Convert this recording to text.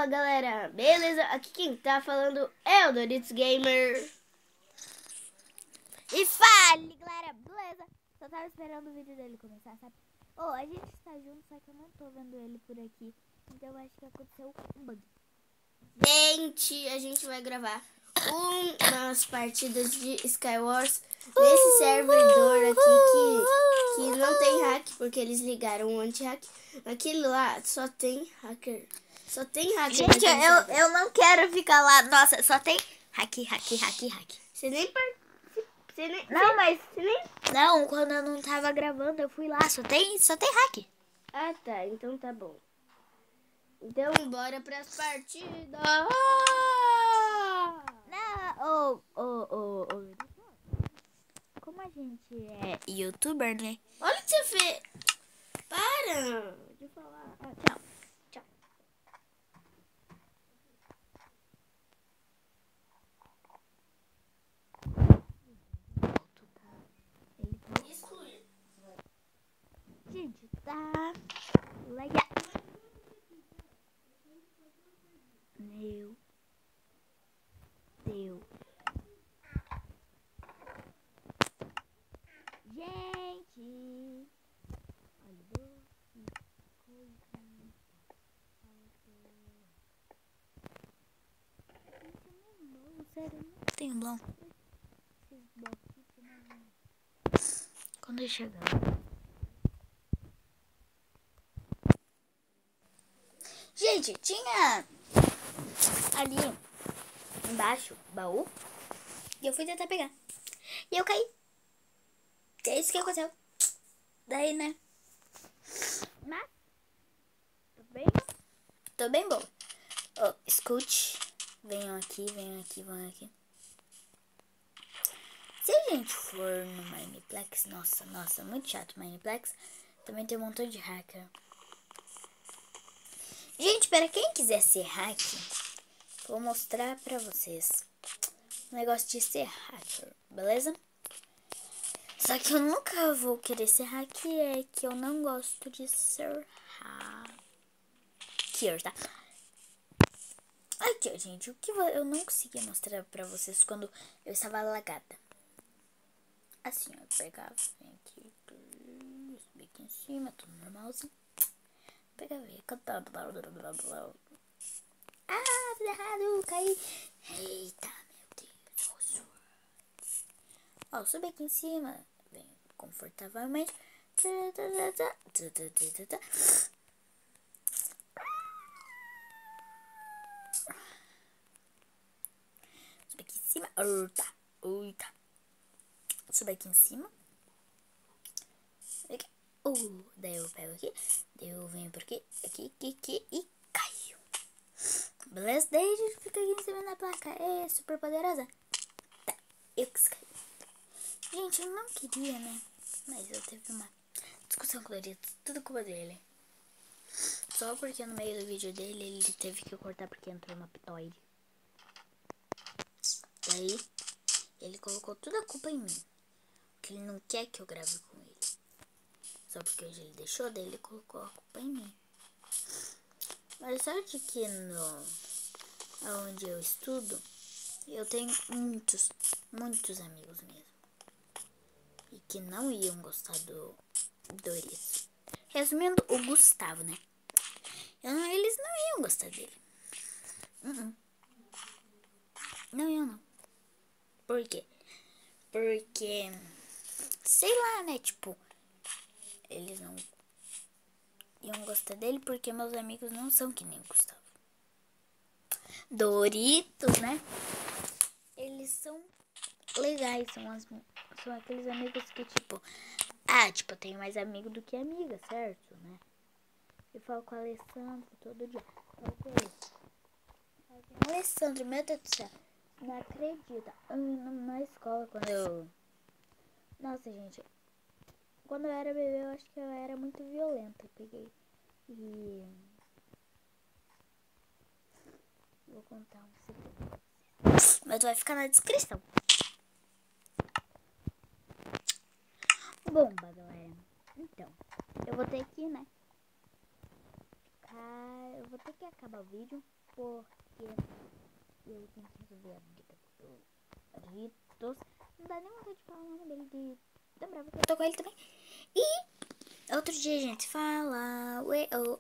Fala galera, beleza? Aqui quem tá falando é o Doritos Gamer. E fale galera, beleza? Só tava esperando o vídeo dele começar, sabe? A gente tá junto, só que eu não tô vendo ele por aqui. Então eu acho que aconteceu um bug. Gente, a gente vai gravar umas partidas de Skywars nesse servidor aqui que não tem hack, porque eles ligaram o anti-hack. Aquele lá só tem hacker. Só tem hacker. Gente, eu não quero ficar lá. Nossa, só tem hack. Você nem participa. Não, mas... Não, quando eu não tava gravando, eu fui lá. Só tem hack. Ah, tá. Então tá bom. Então, bora pras partidas. Não, como a gente é youtuber, né? Olha o que você fez. Para de falar. Tchau. Exclui. Gente, tá legal. Meu Deus. Gente. Olha sério, não tenho blão. Quando eu chegar. Gente, tinha ali embaixo baú e eu fui tentar pegar. E eu caí. É isso que aconteceu. Daí, né? Mas tô bem boa. Escute. Venham aqui. Se a gente for no Mineplex, nossa, muito chato Mineplex. Também tem um montão de hacker. Gente, para quem quiser ser hacker, vou mostrar pra vocês o negócio de ser hacker, beleza? Só que eu nunca vou querer ser hacker, é que eu não gosto de ser hacker, tá? Aqui, ó, gente, o que eu não consegui mostrar pra vocês quando eu estava lagada. Assim, ó, eu pegava, vem aqui, subir aqui em cima, tudo normalzinho. Pegava e cantando. Ah, tudo errado, caí. Eita, meu Deus. Ó, subi aqui em cima, vem confortavelmente. Subi aqui em cima. Eita. Subi aqui em cima. Aqui. Daí eu pego aqui. Daí eu venho por aqui. Aqui e caio. Beleza? Daí a gente fica aqui em cima da placa. É super poderosa. Tá, eu que caí. Gente, eu não queria, né? Mas eu teve uma discussão com o Doritos. Tudo culpa dele. Só porque no meio do vídeo dele ele teve que cortar porque entrou uma pitoide. Daí ele colocou toda a culpa em mim. Porque ele não quer que eu grave com ele. Só porque hoje ele deixou, daí ele colocou a culpa em mim. Mas sorte que onde eu estudo, eu tenho muitos amigos mesmo. E que não iam gostar do Doritos. Resumindo, o Gustavo, né? Eles não iam gostar dele. Não iam, não. Por quê? Porque, sei lá, né? Tipo, eles não iam gostar dele porque meus amigos não são que nem o Gustavo. Doritos, né? Eles são legais, são aqueles amigos que, tipo, eu tenho mais amigo do que amiga, certo, né? Eu falo com o Alessandro todo dia. Falo com ele. Alessandro, meu Deus do céu, não acredita. Na escola, quando eu... Nossa, gente, quando eu era bebê, eu acho que eu era muito violenta. Eu peguei e... Vou contar um segredo. Mas vai ficar na descrição. Bomba, galera. Então, eu vou ter que, né? Eu vou ter que acabar o vídeo. porque eu tenho que resolver a briga do Ritos. Não dá nem vontade de falar o nome dele de tão bravo que eu tô com ele também. E outro dia a gente fala. Ué, oh,